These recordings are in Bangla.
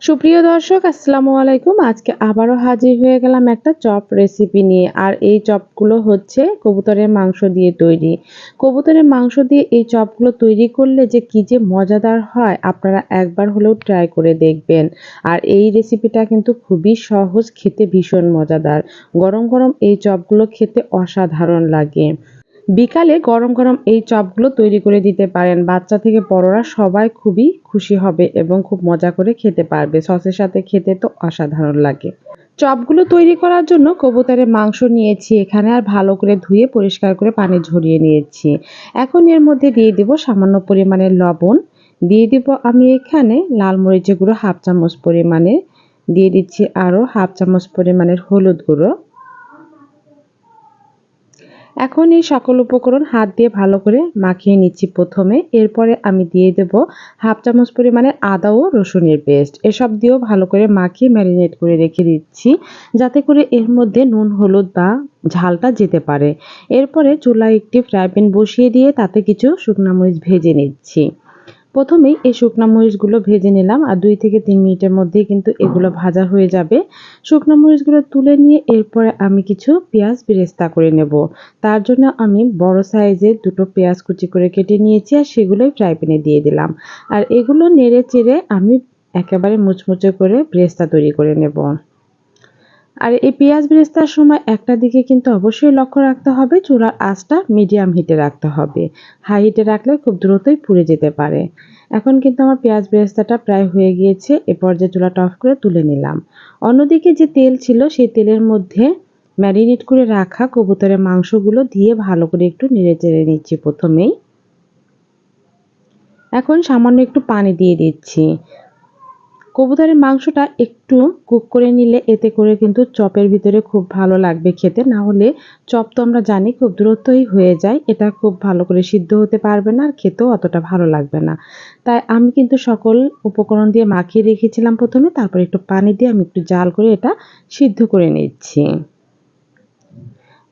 সুপ্রিয় দর্শক আসসালামু আলাইকুম। আজকে আবারও হাজির হয়ে গেলাম একটা চপ রেসিপি নিয়ে। আর এই চপগুলো হচ্ছে কবুতরের মাংস দিয়ে তৈরি। কবুতরের মাংস দিয়ে এই চপগুলো তৈরি করলে যে কি যে মজাদার হয় আপনারা একবার হলেও ট্রাই করে দেখবেন। আর এই রেসিপিটা কিন্তু খুবই সহজ, খেতে ভীষণ মজাদার। গরম গরম এই চপগুলো খেতে অসাধারণ লাগে। বিকালে গরম গরম এই চপগুলো তৈরি করে দিতে পারেন। বাচ্চা থেকে বড়রা সবাই খুবই খুশি হবে এবং খুব মজা করে খেতে পারবে। সসের সাথে খেতে তো অসাধারণ লাগে। চপগুলো তৈরি করার জন্য কবুতরের মাংস নিয়েছি এখানে, আর ভালো করে ধুয়ে পরিষ্কার করে পানি ঝরিয়ে নিয়েছি। এখন এর মধ্যে দিয়ে দিব সামান্য পরিমাণের লবণ, দিয়ে দিব আমি এখানে লাল মরিচের গুঁড়ো হাফ চামচ পরিমাণে, দিয়ে দিচ্ছি আরও হাফ চামচ পরিমাণের হলুদ গুঁড়ো। এখন এই সকল উপকরণ হাত দিয়ে ভালো করে মাখিয়ে নিচ্ছি প্রথমে। এরপরে আমি দিয়ে দেব হাফ চামচ পরিমাণের আদা ও রসুনের পেস্ট। এসব দিয়েও ভালো করে মাখিয়ে ম্যারিনেট করে রেখে দিচ্ছি, যাতে করে এর মধ্যে নুন হলুদ বা ঝালটা যেতে পারে। এরপরে চুলায় একটি ফ্রাই প্যান বসিয়ে দিয়ে তাতে কিছু শুকনা মরিচ ভেজে নিচ্ছি। প্রথমেই এই শুকনা মরিচগুলো ভেজে নিলাম, আর 2 থেকে 3 মিনিটের মধ্যেই কিন্তু এগুলো ভাজা হয়ে যাবে। শুকনো মরিচগুলো তুলে নিয়ে এরপরে আমি কিছু পেঁয়াজ বেরেস্তা করে নেব। তার জন্য আমি বড় সাইজের 2টো পেঁয়াজ কুচি করে কেটে নিয়েছি, আর সেগুলোই ফ্রাই প্যানে দিয়ে দিলাম। আর এগুলো নেড়ে চেড়ে আমি একেবারে মুচমুচে করে বেরেস্তা তৈরি করে নেব। আর এই পেঁয়াজ বেরেস্তার সময় একটা দিকে কিন্তু অবশ্যই লক্ষ্য রাখতে হবে, চুলার আঁচটা মিডিয়াম হিটে রাখতে হবে। হাই হিটে রাখলে খুব দ্রুতই পুড়ে যেতে পারে। এখন কিন্তু আমার পেঁয়াজ বেরেস্তাটা প্রায় হয়ে গিয়েছে। এ পর্যায়ে চুলাটা অফ করে তুলে নিলাম। অন্যদিকে যে তেল ছিল সেই তেলের মধ্যে ম্যারিনেট করে রাখা কবুতরের মাংসগুলো দিয়ে ভালো করে একটু নেড়ে চেড়ে নিচ্ছি প্রথমেই। এখন সামান্য একটু পানি দিয়ে দিচ্ছি। কবুতরের মাংসটা একটু কুক করে নিলে এতে করে কিন্তু চপের ভিতরে খুব ভালো লাগবে খেতে। না হলে চপ তো আমরা জানি খুব দ্রুতই হয়ে যায়। এটা খুব ভালো করে সিদ্ধ হতে পারবে না, আর খেতেও অতটা ভালো লাগবে না। তাই আমি কিন্তু সকল উপকরণ দিয়ে মাখিয়ে রেখেছিলাম প্রথমে, তারপর একটু পানি দিয়ে আমি একটু জাল করে এটা সিদ্ধ করে নিচ্ছি।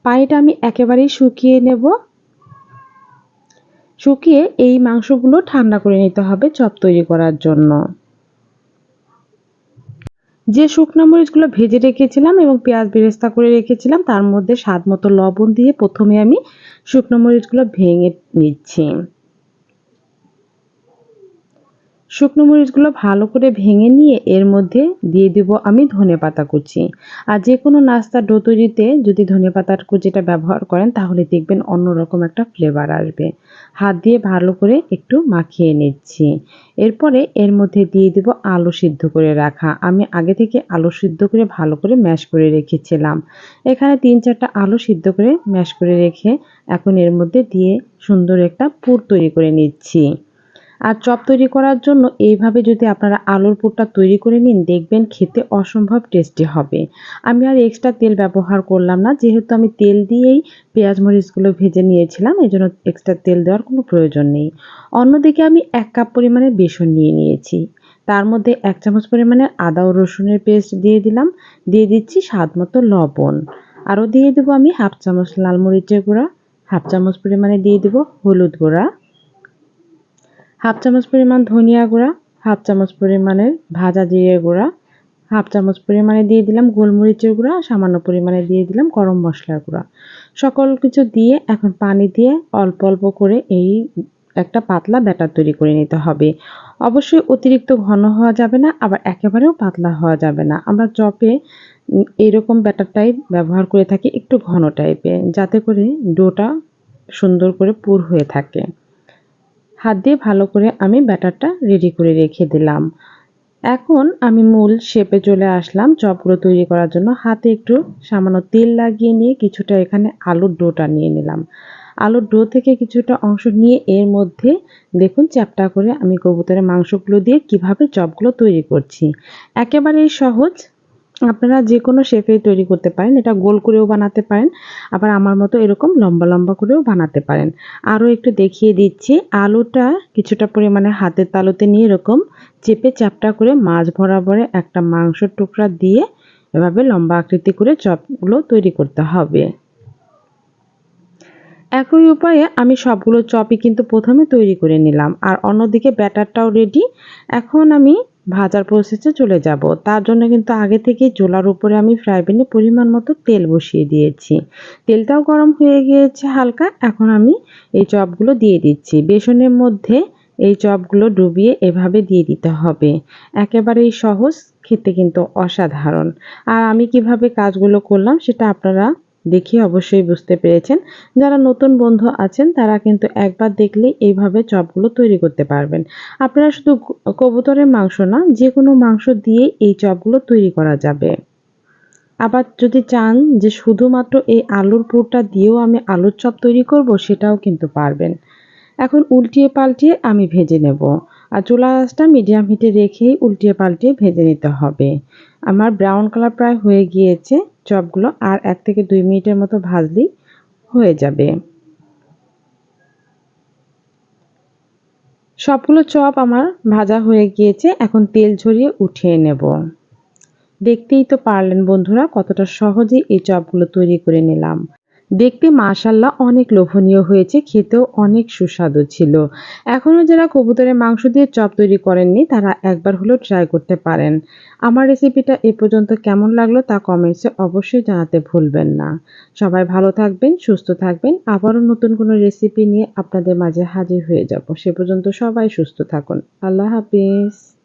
পানিটা আমি একেবারেই শুকিয়ে নেব। শুকিয়ে এই মাংসগুলো ঠান্ডা করে নিতে হবে চপ তৈরি করার জন্য। যে শুকনো মরিচগুলো ভেজে রেখেছিলাম এবং পেঁয়াজ বেরেস্তা করে রেখেছিলাম তার মধ্যে স্বাদ মতো লবণ দিয়ে প্রথমে আমি শুকনো মরিচগুলো ভেঙে নিচ্ছি। শুকনো মরিচগুলো ভালো করে ভেঙে নিয়ে এর মধ্যে দিয়ে দিব আমি ধনেপাতা কুচি। আর যে কোনো নাস্তার ডো তৈরিতে যদি ধনেপাতার কুচিটা ব্যবহার করেন তাহলে দেখবেন অন্যরকম একটা ফ্লেভার আসবে। হাত দিয়ে ভালো করে একটু মাখিয়ে নিচ্ছি। এরপরে এর মধ্যে দিয়ে দিব আলু সিদ্ধ করে রাখা। আমি আগে থেকে আলু সিদ্ধ করে ভালো করে ম্যাশ করে রেখেছিলাম। এখানে 3-4টা আলু সিদ্ধ করে ম্যাশ করে রেখে এখন এর মধ্যে দিয়ে সুন্দর একটা পুর তৈরি করে নিচ্ছি। আর চপ তৈরি করার জন্য এইভাবে যদি আপনারা আলুর পুরটা তৈরি করে নিন দেখবেন খেতে অসম্ভব টেস্টি হবে। আমি আর এক্সট্রা তেল ব্যবহার করলাম না, যেহেতু আমি তেল দিয়েই পেঁয়াজ মরিচগুলো ভেজে নিয়েছিলাম, এজন্য এক্সট্রা তেল দেওয়ার কোনো প্রয়োজন নেই। অন্যদিকে আমি 1 কাপ পরিমাণে বেসন নিয়ে নিয়েছি। তার মধ্যে 1 চামচ পরিমাণে আদা ও রসুনের পেস্ট দিয়ে দিলাম। দিয়ে দিচ্ছি স্বাদ মতো লবণ। আরও দিয়ে দেবো আমি হাফ চামচ লাল মরিচের গুঁড়া, হাফ চামচ পরিমাণে দিয়ে দেবো হলুদ গুঁড়া, হাফ চামচ পরিমাণ ধনিয়া গুঁড়া, হাফ চামচ পরিমাণের ভাজা জিরে গুঁড়া, হাফ চামচ পরিমাণে দিয়ে দিলাম গোলমরিচের গুঁড়া, সামান্য পরিমাণে দিয়ে দিলাম গরম মশলার গুঁড়া। সকল কিছু দিয়ে এখন পানি দিয়ে অল্প অল্প করে এই একটা পাতলা ব্যাটার তৈরি করে নিতে হবে। অবশ্যই অতিরিক্ত ঘন হওয়া যাবে না, আবার একেবারেও পাতলা হওয়া যাবে না। আমরা চপে এইরকম ব্যাটারটাই ব্যবহার করে থাকি, একটু ঘন টাইপের, যাতে করে ডোটা সুন্দর করে পুর হয়ে থাকে। হাত দিয়ে ভালো করে আমি ব্যাটারটা রেডি করে রেখে দিলাম। এখন আমি মূল শেপে চলে আসলাম চপগুলো তৈরি করার জন্য। হাতে একটু সামান্য তেল লাগিয়ে নিয়ে কিছুটা এখানে আলুর ডোটা নিয়ে নিলাম। আলুর ডো থেকে কিছুটা অংশ নিয়ে এর মধ্যে দেখুন চ্যাপ্টা করে আমি কবুতরের মাংসগুলো দিয়ে কিভাবে চপগুলো তৈরি করছি। একেবারেই সহজ। আপনারা যে কোনো শেপেই তৈরি করতে পারেন। এটা গোল করেও বানাতে পারেন, আবার আমার মতো এরকম লম্বা লম্বা করেও বানাতে পারেন। আরও একটু দেখিয়ে দিচ্ছি। আলুটা কিছুটা পরিমাণে হাতের তালুতে নিয়ে এরকম চেপে চ্যাপ্টা করে মাঝ বরাবরে একটা মাংসের টুকরা দিয়ে এভাবে লম্বা আকৃতি করে চপগুলো তৈরি করতে হবে। একই উপায়ে আমি সবগুলো চপই কিন্তু প্রথমে তৈরি করে নিলাম। আর অন্যদিকে ব্যাটারটাও রেডি। এখন আমি ভাজার প্রসেসে চলে যাব। তার জন্য কিন্তু আগে থেকেই চুলার উপরে আমি ফ্রাই প্যানে পরিমাণ মতো তেল বসিয়ে দিয়েছি। তেলটাও গরম হয়ে গিয়েছে হালকা। এখন আমি এই চপগুলো দিয়ে দিচ্ছি। বেসনের মধ্যে এই চপগুলো ডুবিয়ে এভাবে দিয়ে দিতে হবে। একেবারেই সহজ, খেতে কিন্তু অসাধারণ। আর আমি কিভাবে কাজগুলো করলাম সেটা আপনারা দেখে অবশ্যই বুঝতে পেরেছেন। যারা নতুন বন্ধু আছেন তারা কিন্তু একবার দেখলেই এইভাবে চপগুলো তৈরি করতে পারবেন। আপনারা শুধু কবুতরের মাংস না, যেকোনো মাংস দিয়ে এই চপগুলো তৈরি করা যাবে। আবার যদি চান যে শুধুমাত্র এই আলুর পুরটা দিয়েও আমি আলুর চপ তৈরি করব, সেটাও কিন্তু পারবেন। এখন উল্টিয়ে পাল্টিয়ে আমি ভেজে নেব। আর চুলার আঁচটা মিডিয়াম হিটে রেখেই উল্টিয়ে পাল্টিয়ে ভেজে নিতে হবে। আমার ব্রাউন কালার প্রায় হয়ে গিয়েছে চপগুলো, আর 1 থেকে 2 মিনিটের মতো ভাজলেই হয়ে যাবে। সবগুলো চপ আমার ভাজা হয়ে গিয়েছে। এখন তেল ঝরিয়ে উঠিয়ে নেব। দেখতেই তো পারলেন বন্ধুরা কতটা সহজেই এই চপগুলো তৈরি করে নিলাম। দেখতে মাশাআল্লাহ অনেক লোভনীয় হয়েছে, খেতেও অনেক সুস্বাদু ছিল। এখনও যারা কবুতরের মাংস দিয়ে চপ তৈরি করেননি তারা একবার হলেও ট্রাই করতে পারেন। আমার রেসিপিটা এ পর্যন্ত কেমন লাগলো তা কমেন্টসে অবশ্যই জানাতে ভুলবেন না। সবাই ভালো থাকবেন, সুস্থ থাকবেন। আবারও নতুন কোনো রেসিপি নিয়ে আপনাদের মাঝে হাজির হয়ে যাব। সে পর্যন্ত সবাই সুস্থ থাকুন। আল্লাহ হাফেজ।